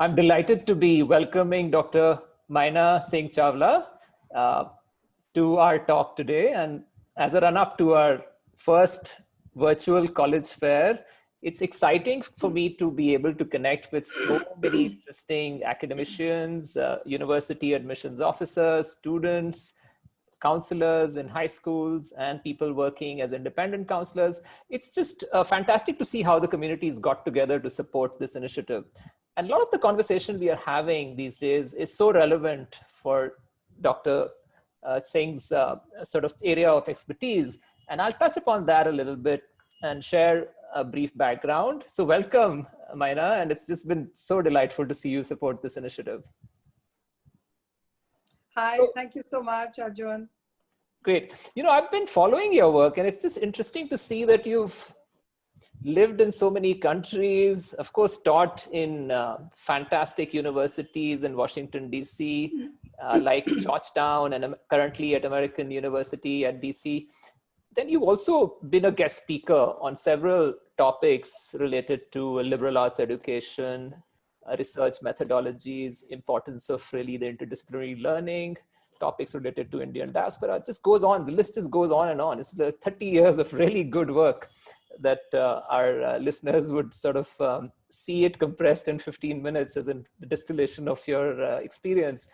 I'm delighted to be welcoming Dr. Maina Singh Chawla uh, to our talk today. And as a run-up to our first virtual college fair, it's exciting for me to be able to connect with so many interesting academicians, university admissions officers, students, counselors in high schools, and people working as independent counselors. It's just fantastic to see how the communities got together to support this initiative. And a lot of the conversation we are having these days is so relevant for Dr. Singh's sort of area of expertise. And I'll touch upon that a little bit and share a brief background. So welcome, Maina, and it's just been so delightful to see you support this initiative. Hi, thank you so much, Arjun. Great. You know, I've been following your work, and it's just interesting to see that you've lived in so many countries, of course, taught in fantastic universities in Washington, D.C., like Georgetown, and currently at American University at D.C. Then you've also been a guest speaker on several topics related to liberal arts education, research methodologies, importance of really the interdisciplinary learning, topics related to Indian diaspora. It just goes on. The list just goes on and on. It's 30 years of really good work that our listeners would sort of see it compressed in 15 minutes as in the distillation of your experience.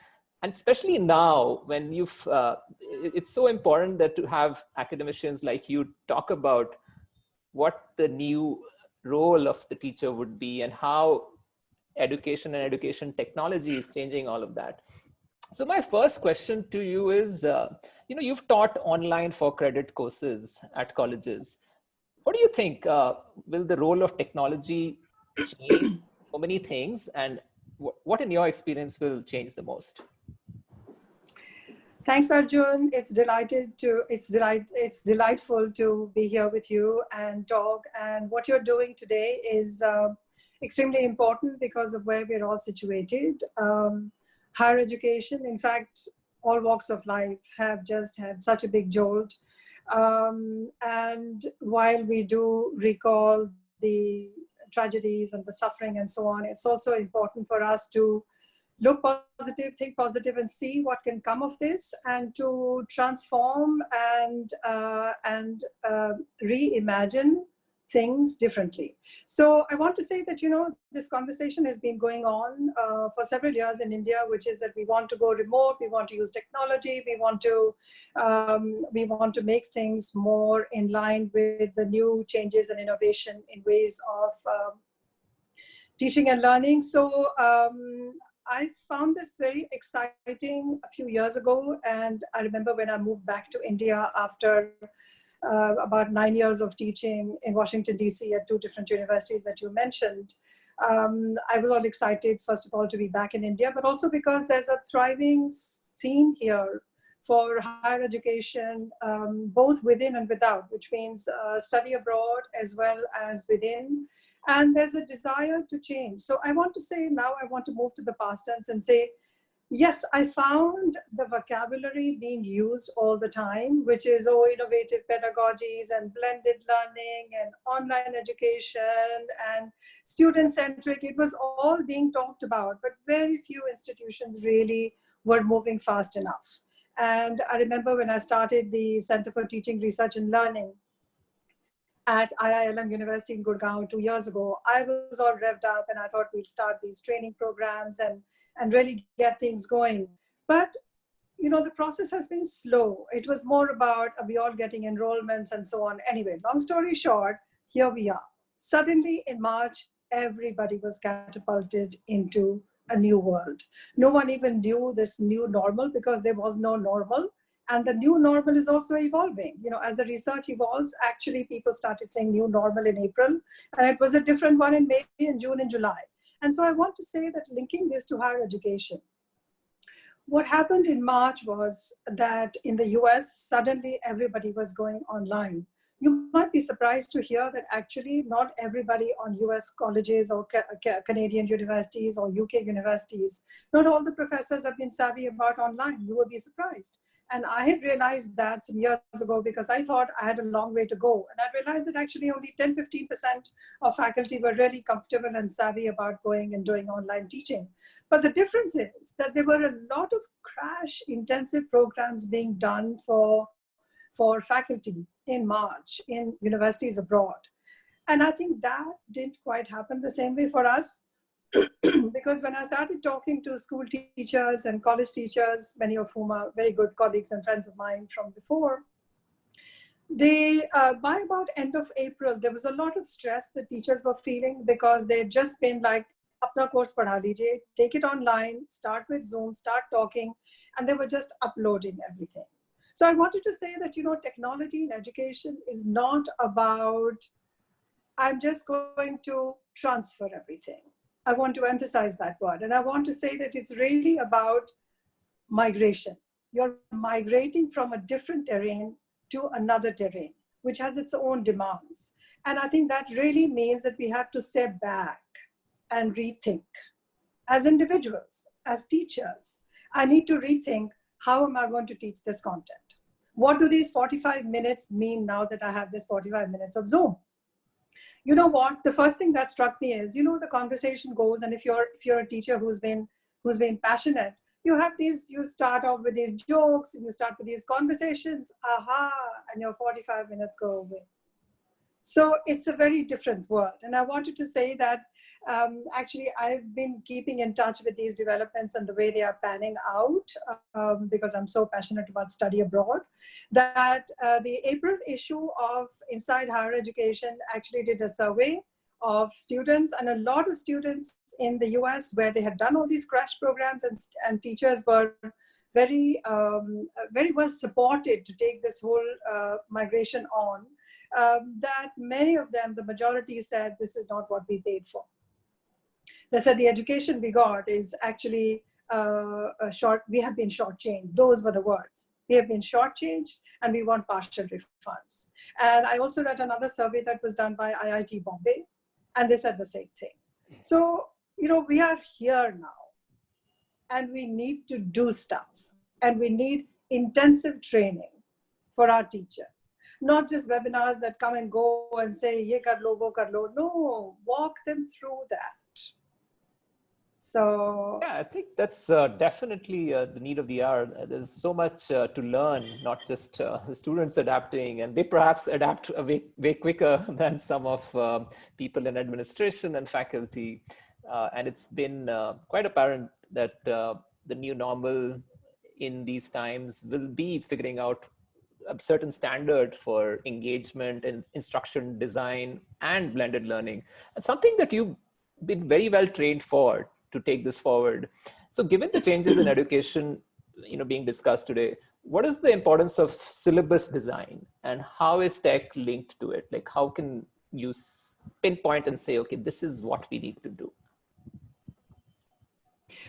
And especially now when it's so important that to have academicians like you talk about what the new role of the teacher would be and how education and education technology is changing all of that. So my first question to you is, you've taught online for credit courses at colleges. What do you think, will the role of technology change so many things, and what in your experience will change the most? Thanks, Arjun. It's delightful to be here with you and talk. And what you're doing today is extremely important because of where we're all situated. Higher education, in fact, all walks of life have just had such a big jolt. And while we do recall the tragedies and the suffering and so on, it's also important for us to look positive, think positive, and see what can come of this, and to transform and reimagine things differently. So I want to say that, this conversation has been going on for several years in India, which is that we want to go remote, we want to use technology, we want to make things more in line with the new changes and innovation in ways of teaching and learning. So I found this very exciting a few years ago, and I remember when I moved back to India after about 9 years of teaching in Washington, D.C. at 2 different universities that you mentioned. I was all excited, first of all, to be back in India, but also because there's a thriving scene here for higher education, both within and without, which means study abroad as well as within. And there's a desire to change. So I want to say now, I want to move to the past tense and say, yes, I found the vocabulary being used all the time, which is, innovative pedagogies and blended learning and online education and student-centric. It was all being talked about, but very few institutions really were moving fast enough. And I remember when I started the Center for Teaching, Research and Learning at IILM University in Gurgaon 2 years ago, I was all revved up and I thought we'll start these training programs and really get things going. But, the process has been slow. It was more about we all getting enrollments and so on. Anyway, long story short, here we are. Suddenly in March, everybody was catapulted into a new world. No one even knew this new normal because there was no normal. And the new normal is also evolving. As the research evolves, actually people started saying new normal in April, and it was a different one in May and June and July. And so I want to say that linking this to higher education, what happened in March was that in the US, suddenly everybody was going online. You might be surprised to hear that actually not everybody on US colleges or Canadian universities or UK universities, not all the professors have been savvy about online. You will be surprised. And I had realized that some years ago because I thought I had a long way to go. And I realized that actually only 10-15% of faculty were really comfortable and savvy about going and doing online teaching. But the difference is that there were a lot of crash intensive programs being done for faculty in March in universities abroad. And I think that didn't quite happen the same way for us. Because when I started talking to school teachers and college teachers, many of whom are very good colleagues and friends of mine from before, they, by about end of April, there was a lot of stress that teachers were feeling because they'd just been like, apna course padha lijiye, take it online, start with Zoom, start talking, and they were just uploading everything. So I wanted to say that, technology in education is not about, I'm just going to transfer everything. I want to emphasize that word. And I want to say that it's really about migration. You're migrating from a different terrain to another terrain, which has its own demands. And I think that really means that we have to step back and rethink. As individuals, as teachers, I need to rethink, how am I going to teach this content? What do these 45 minutes mean now that I have this 45 minutes of Zoom? You know what? The first thing that struck me is, the conversation goes, and if you're a teacher who's been passionate, you start off with these jokes and you start with these conversations, and your 45 minutes go away. So it's a very different world. And I wanted to say that actually I've been keeping in touch with these developments and the way they are panning out because I'm so passionate about study abroad, that the April issue of Inside Higher Education actually did a survey of students, and a lot of students in the US where they had done all these crash programs, and teachers were very, very well supported to take this whole migration on. That many of them, the majority said, this is not what we paid for. They said the education we got is actually we have been shortchanged. Those were the words. We have been shortchanged and we want partial refunds. And I also read another survey that was done by IIT Bombay, and they said the same thing. So, we are here now and we need to do stuff, and we need intensive training for our teachers. Not just webinars that come and go and say, ye kar lo, wo kar lo. No, walk them through that. So yeah, I think that's definitely the need of the hour. There's so much to learn, not just the students adapting, and they perhaps adapt way quicker than some of people in administration and faculty. And it's been quite apparent that the new normal in these times will be figuring out a certain standard for engagement and instruction design and blended learning. And something that you've been very well trained for to take this forward. So given the changes in education, being discussed today, what is the importance of syllabus design and how is tech linked to it? Like, how can you pinpoint and say, okay, this is what we need to do?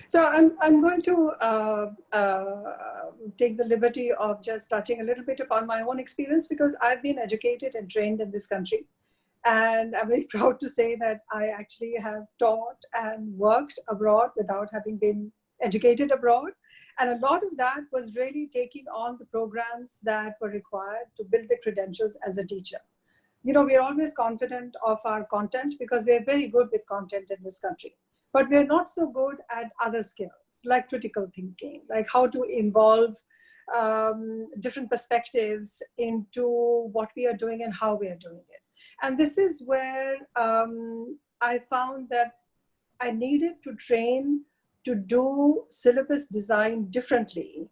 So I'm going to take the liberty of just touching a little bit upon my own experience, because I've been educated and trained in this country. And I'm very proud to say that I actually have taught and worked abroad without having been educated abroad. And a lot of that was really taking on the programs that were required to build the credentials as a teacher. We're always confident of our content because we're very good with content in this country. But we're not so good at other skills like critical thinking, like how to involve different perspectives into what we are doing and how we are doing it. And this is where I found that I needed to train to do syllabus design differently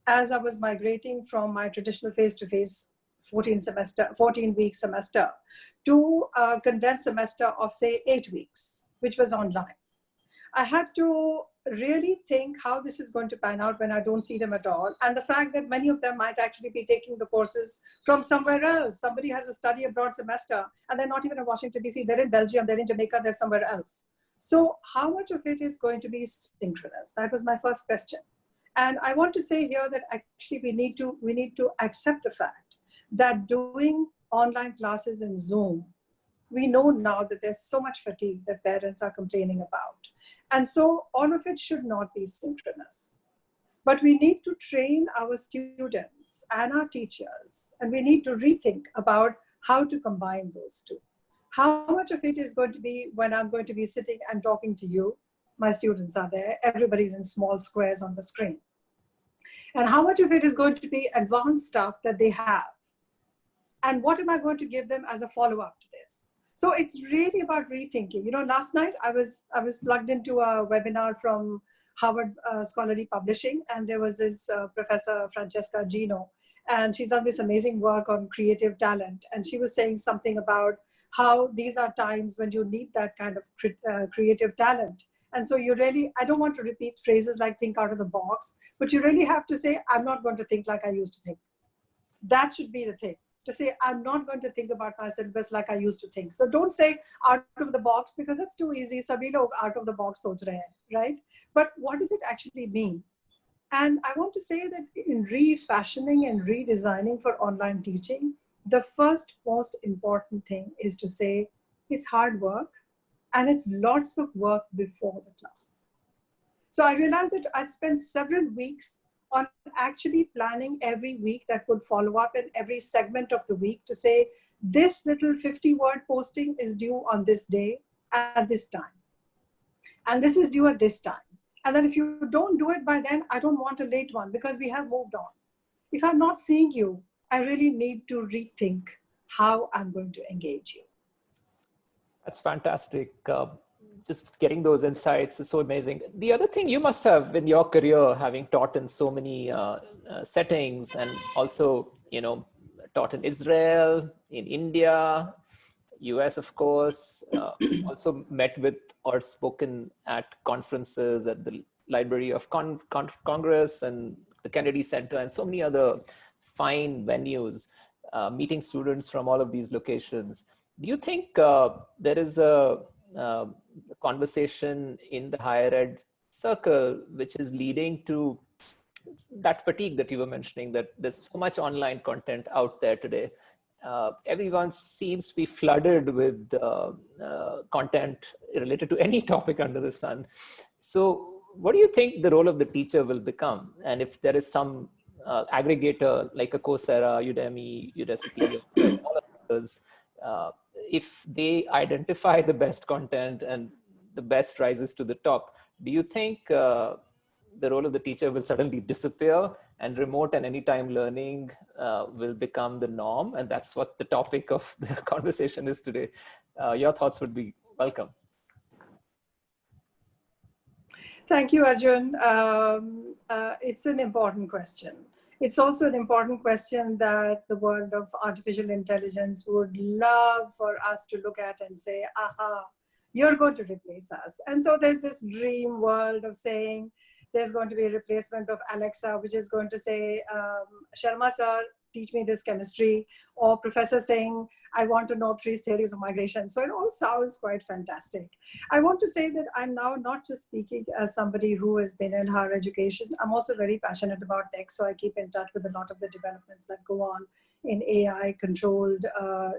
as I was migrating from my traditional face-to-face 14-week semester to a condensed semester of, say, 8 weeks, which was online. I had to really think how this is going to pan out when I don't see them at all. And the fact that many of them might actually be taking the courses from somewhere else. Somebody has a study abroad semester and they're not even in Washington, DC, they're in Belgium, they're in Jamaica, they're somewhere else. So how much of it is going to be synchronous? That was my first question. And I want to say here that actually we need to accept the fact that doing online classes in Zoom, we know now that there's so much fatigue that parents are complaining about. And so all of it should not be synchronous. But we need to train our students and our teachers, and we need to rethink about how to combine those two. How much of it is going to be when I'm going to be sitting and talking to you? My students are there, everybody's in small squares on the screen. And how much of it is going to be advanced stuff that they have? And what am I going to give them as a follow-up to this? So it's really about rethinking. You know, last night I was plugged into a webinar from Harvard Scholarly Publishing, and there was this Professor Francesca Gino, and she's done this amazing work on creative talent. And she was saying something about how these are times when you need that kind of creative talent. And so you really, I don't want to repeat phrases like think out of the box, but you really have to say, I'm not going to think like I used to think. That should be the thing. To say, I'm not going to think about my syllabus like I used to think. So don't say out of the box, because that's too easy. Sabhi log out of the box soch rahe hain, right? But what does it actually mean? And I want to say that in refashioning and redesigning for online teaching, the first most important thing is to say it's hard work and it's lots of work before the class. So I realized that I'd spent several weeks on actually planning every week that would follow up in every segment of the week to say, this little 50-word posting is due on this day at this time. And this is due at this time. And then if you don't do it by then, I don't want a late one because we have moved on. If I'm not seeing you, I really need to rethink how I'm going to engage you. That's fantastic. Just getting those insights is so amazing. The other thing you must have in your career, having taught in so many settings, and also, you know, taught in Israel, in India, US, of course, also met with or spoken at conferences at the Library of Congress and the Kennedy Center and so many other fine venues, meeting students from all of these locations. Do you think there is a conversation in the higher ed circle which is leading to that fatigue that you were mentioning, that there's so much online content out there today? Everyone seems to be flooded with content related to any topic under the sun. So what do you think the role of the teacher will become? And if there is some aggregator like a Coursera, Udemy, Udacity, all of those, if they identify the best content and the best rises to the top, do you think the role of the teacher will suddenly disappear and remote and anytime learning will become the norm? And that's what the topic of the conversation is today. Your thoughts would be welcome. Thank you, Arjun. It's an important question. It's also an important question that the world of artificial intelligence would love for us to look at and say, aha, you're going to replace us. And so there's this dream world of saying, there's going to be a replacement of Alexa, which is going to say, Sharma sir, teach me this chemistry, or professor saying, I want to know 3 theories of migration. So it all sounds quite fantastic. I want to say that I'm now not just speaking as somebody who has been in higher education. I'm also very passionate about tech, so I keep in touch with a lot of the developments that go on in AI-controlled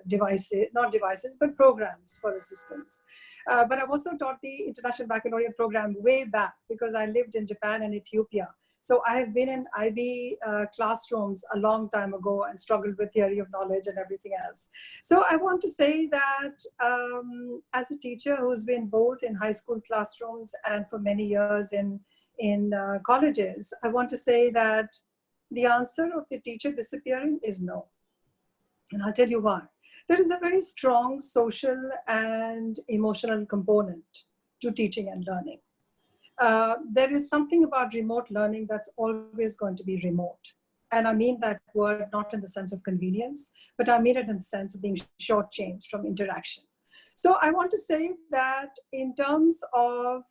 devices, not devices, but programs for assistance. But I've also taught the International Baccalaureate program way back because I lived in Japan and Ethiopia. So I have been in IB classrooms a long time ago and struggled with theory of knowledge and everything else. So I want to say that as a teacher who's been both in high school classrooms and for many years in colleges, I want to say that the answer of the teacher disappearing is no. And I'll tell you why. There is a very strong social and emotional component to teaching and learning. There is something about remote learning that's always going to be remote. And I mean that word not in the sense of convenience, but I mean it in the sense of being shortchanged from interaction. So I want to say that in terms of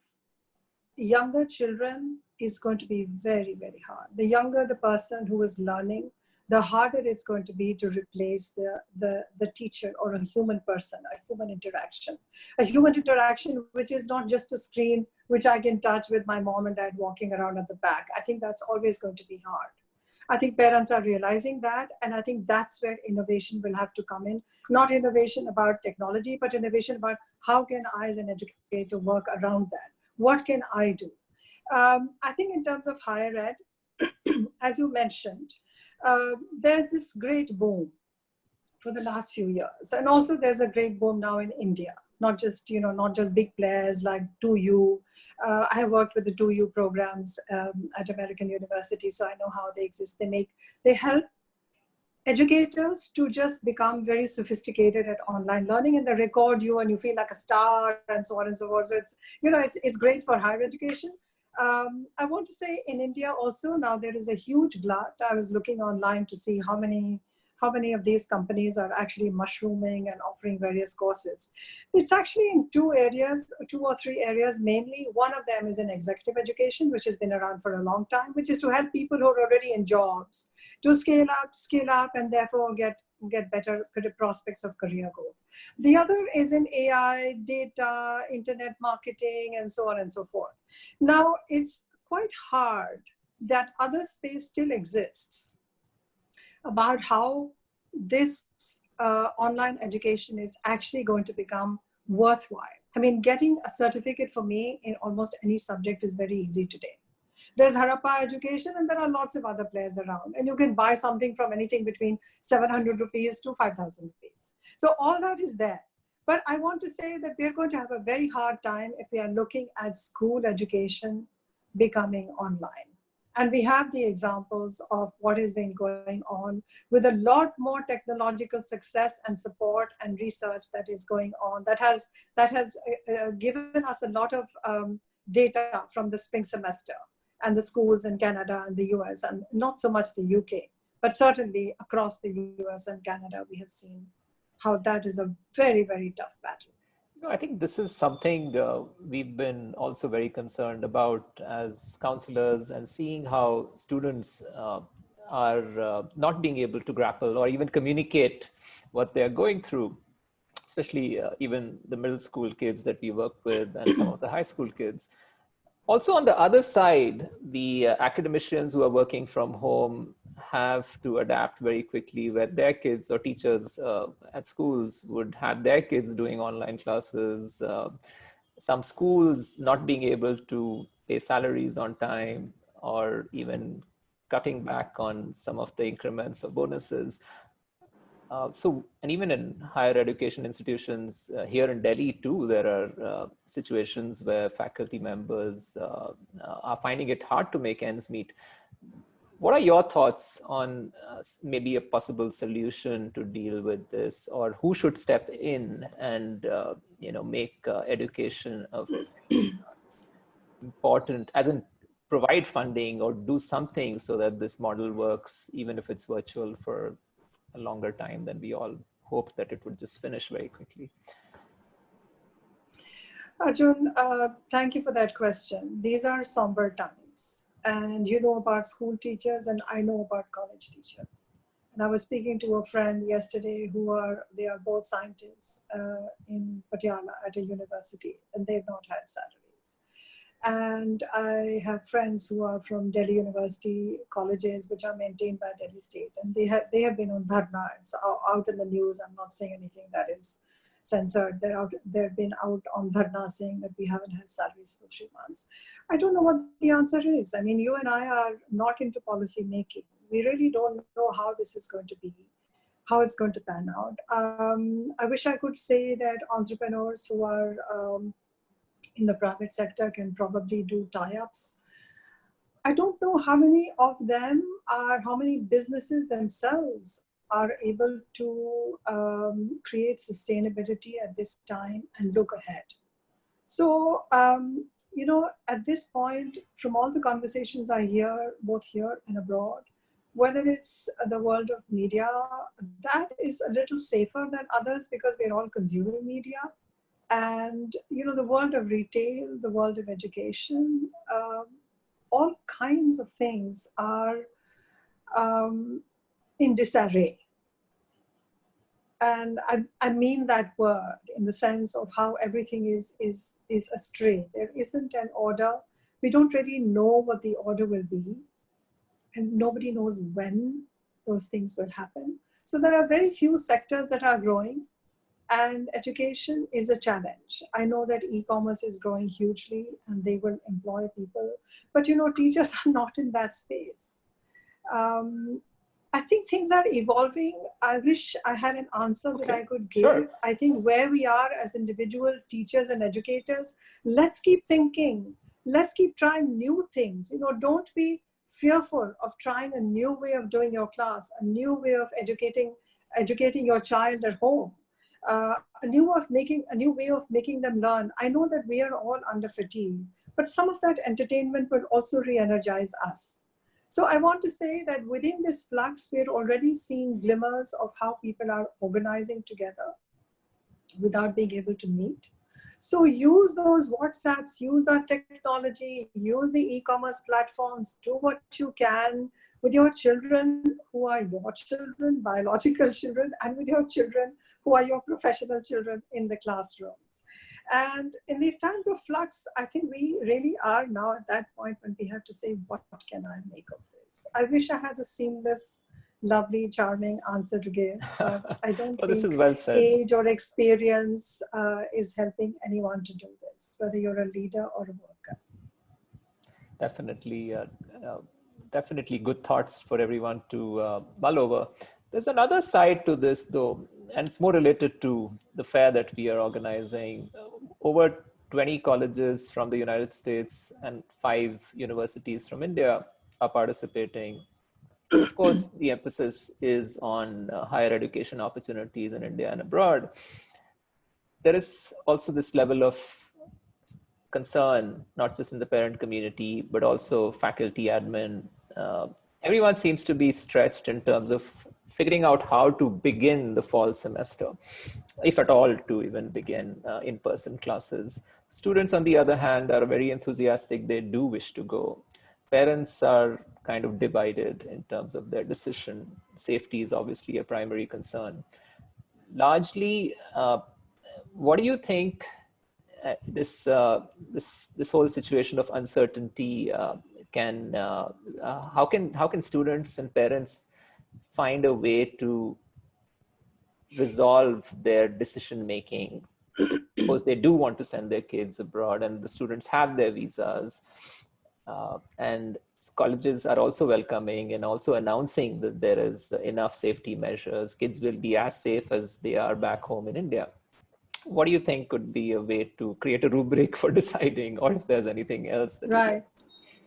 younger children, is going to be very, very hard. The younger the person who is learning, the harder it's going to be to replace the teacher or a human person, a human interaction which is not just a screen which I can touch with my mom and dad walking around at the back. I think that's always going to be hard. I think parents are realizing that, and I think that's where innovation will have to come in. Not innovation about technology, but innovation about how can I as an educator work around that? What can I do? I think in terms of higher ed, as you mentioned, there's this great boom for the last few years. And also there's a great boom now in India, not just, not just big players like 2U. I have worked with the 2U programs at American University, so I know how they exist. They help educators to just become very sophisticated at online learning, and they record you and you feel like a star and so on and so forth. So it's great for higher education. I want to say in India also now there is a huge glut. I was looking online to see how many of these companies are actually mushrooming and offering various courses. It's actually in two or three areas mainly. One of them is in executive education, which has been around for a long time, which is to help people who are already in jobs to scale up, and therefore get better prospects of career growth. The other is in AI, data, internet marketing, and so on and so forth. Now, it's quite hard that other space still exists about how this online education is actually going to become worthwhile. I mean, getting a certificate for me in almost any subject is very easy today. There's Harappa education and there are lots of other players around, and you can buy something from anything between 700 rupees to 5,000 rupees. So all that is there. But I want to say that we're going to have a very hard time if we are looking at school education becoming online. And we have the examples of what has been going on with a lot more technological success and support and research that is going on, that has given us a lot of data from the spring semester and the schools in Canada and the US, and not so much the UK, but certainly across the US and Canada, we have seen how that is a very, very tough battle. I think this is something we've been also very concerned about as counselors, and seeing how students are not being able to grapple or even communicate what they're going through, especially even the middle school kids that we work with and some of the high school kids. Also, on the other side, the academicians who are working from home have to adapt very quickly, where their kids or teachers at schools would have their kids doing online classes. Some schools not being able to pay salaries on time, or even cutting back on some of the increments or bonuses. And even in higher education institutions here in Delhi too, there are situations where faculty members are finding it hard to make ends meet. What are your thoughts on maybe a possible solution to deal with this, or who should step in and make education of important, as in provide funding or do something so that this model works, even if it's virtual for a longer time than we all hoped that it would just finish very quickly? Arjun, thank you for that question. These are somber times, and you know about school teachers and I know about college teachers. And I was speaking to a friend yesterday they are both scientists in Patiala at a university, and they've not had salaries. And I have friends who are from Delhi University colleges, which are maintained by Delhi State, and they have been on dharna. It's out in the news. I'm not saying anything that is censored. They've been out on dharna saying that we haven't had salaries for 3 months. I don't know what the answer is. I mean, you and I are not into policy making. We really don't know how this is going to be, how it's going to pan out. I wish I could say that entrepreneurs who are in the private sector can probably do tie-ups. I don't know how many of them how many businesses themselves are able to create sustainability at this time and look ahead. So, at this point, from all the conversations I hear, both here and abroad, whether it's the world of media, that is a little safer than others because we're all consuming media. And, the world of retail, the world of education, all kinds of things are in disarray. And I mean that word in the sense of how everything is astray. There isn't an order. We don't really know what the order will be. And nobody knows when those things will happen. So there are very few sectors that are growing. And education is a challenge. I know that e-commerce is growing hugely and they will employ people, but teachers are not in that space. I think things are evolving. I wish I had an answer that I could give. Sure. I think where we are as individual teachers and educators, let's keep thinking. Let's keep trying new things. Don't be fearful of trying a new way of doing your class, a new way of educating your child at home, a new way of making them learn. I know that we are all under fatigue, but some of that entertainment will also re-energize us. So I want to say that within this flux, we're already seeing glimmers of how people are organizing together without being able to meet. So use those WhatsApps, use that technology, use the e-commerce platforms, do what you can with your children who are your children, biological children, and with your children who are your professional children in the classrooms. And in these times of flux, I think we really are now at that point when we have to say, what can I make of this? I wish I had a seamless, lovely, charming answer to give, but I don't Well, this think is well said. age or experience is helping anyone to do this, whether you're a leader or a worker. Definitely, definitely good thoughts for everyone to mull over. There's another side to this, though, and it's more related to the fair that we are organizing. Over 20 colleges from the United States and 5 universities from India are participating. Of course, the emphasis is on higher education opportunities in India and abroad. There is also this level of concern, not just in the parent community, but also faculty, admin. Everyone seems to be stretched in terms of figuring out how to begin the fall semester, if at all to even begin in-person classes. Students, on the other hand, are very enthusiastic. They do wish to go. Parents are kind of divided in terms of their decision. Safety is obviously a primary concern. Largely, what do you think this whole situation of uncertainty how can students and parents find a way to resolve their decision making? Suppose they do want to send their kids abroad and the students have their visas, and colleges are also welcoming and also announcing that there is enough safety measures. Kids will be as safe as they are back home in India. What do you think could be a way to create a rubric for deciding, or if there's anything else that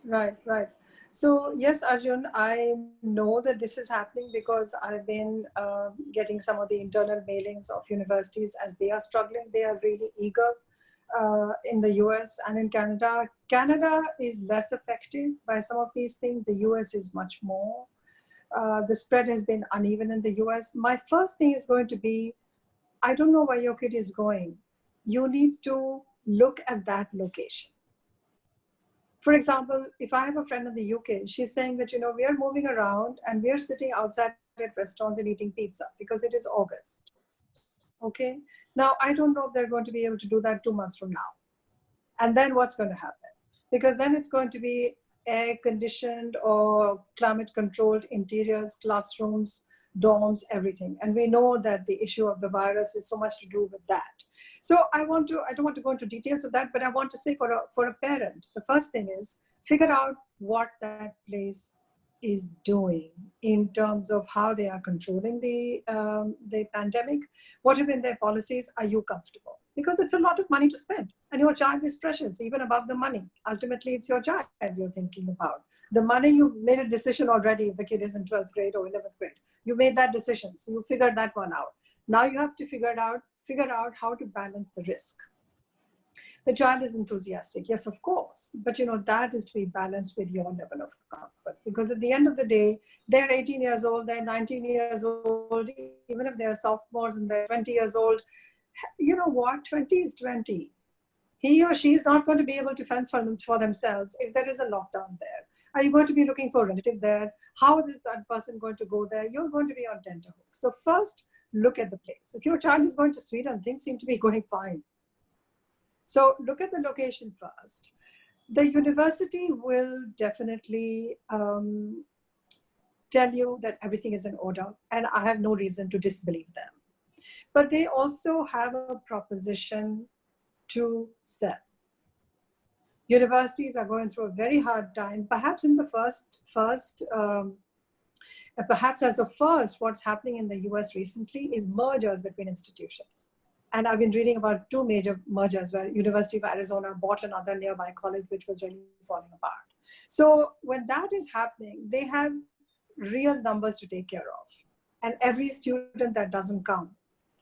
Right. So yes, Arjun, I know that this is happening because I've been getting some of the internal mailings of universities as they are struggling. They are really eager in the US and in Canada. Canada is less affected by some of these things. The US is much more. The spread has been uneven in the US. My first thing is going to be, I don't know where your kid is going. You need to look at that location. For example, if I have a friend in the UK, she's saying that, we are moving around and we are sitting outside at restaurants and eating pizza because it is August. Okay. Now, I don't know if they're going to be able to do that 2 months from now. And then what's going to happen? Because then it's going to be air conditioned or climate controlled interiors, classrooms, dorms, everything. And we know that the issue of the virus is so much to do with that. So I don't want to go into details of that, but I want to say for a parent, the first thing is figure out what that place is doing in terms of how they are controlling the pandemic. What have been their policies? Are you comfortable? Because it's a lot of money to spend and your child is precious, even above the money. Ultimately, it's your child you're thinking about. The money, you've made a decision already if the kid is in 12th grade or 11th grade. You made that decision, so you figured that one out. Now you have to figure out how to balance the risk. The child is enthusiastic, yes, of course, but that is to be balanced with your level of comfort, because at the end of the day, they're 18 years old, they're 19 years old, even if they're sophomores and they're 20 years old. You know what? 20 is 20. He or she is not going to be able to fend for themselves if there is a lockdown there. Are you going to be looking for relatives there? How is that person going to go there? You're going to be on tenterhooks. So first, look at the place. If your child is going to Sweden, things seem to be going fine. So look at the location first. The university will definitely tell you that everything is in order, and I have no reason to disbelieve them. but they also have a proposition to sell. Universities are going through a very hard time. Perhaps in the perhaps as a first, what's happening in the US recently is mergers between institutions. And I've been reading about 2 major mergers where University of Arizona bought another nearby college, which was really falling apart. So when that is happening, they have real numbers to take care of. And every student that doesn't come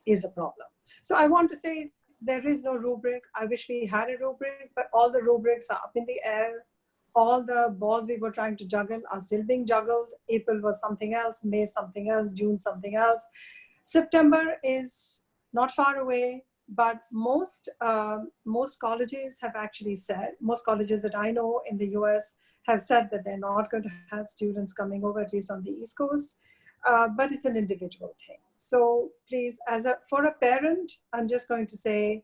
is a problem. So I want to say there is no rubric. I wish we had a rubric, but all the rubrics are up in the air. All the balls we were trying to juggle are still being juggled. April was something else, May something else, June something else. September is not far away, but most colleges have actually said, most colleges that I know in the US have said that they're not going to have students coming over, at least on the East Coast, but it's an individual thing. So please, for a parent, I'm just going to say,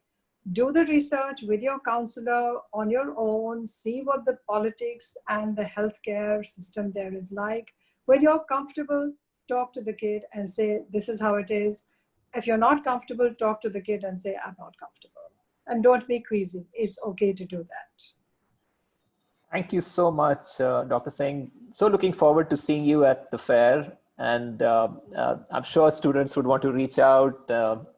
do the research with your counselor on your own, see what the politics and the healthcare system there is like. When you're comfortable, talk to the kid and say, this is how it is. If you're not comfortable, talk to the kid and say, I'm not comfortable. And don't be queasy. It's okay to do that. Thank you so much, Dr. Singh. So looking forward to seeing you at the fair. And I'm sure students would want to reach out,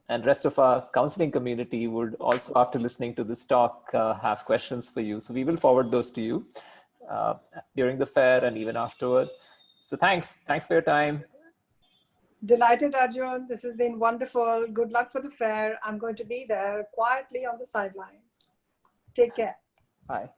and rest of our counseling community would also, after listening to this talk, have questions for you. So we will forward those to you during the fair and even afterward. So thanks for your time. Delighted, Arjun. This has been wonderful. Good luck for the fair. I'm going to be there quietly on the sidelines. Take care. Bye.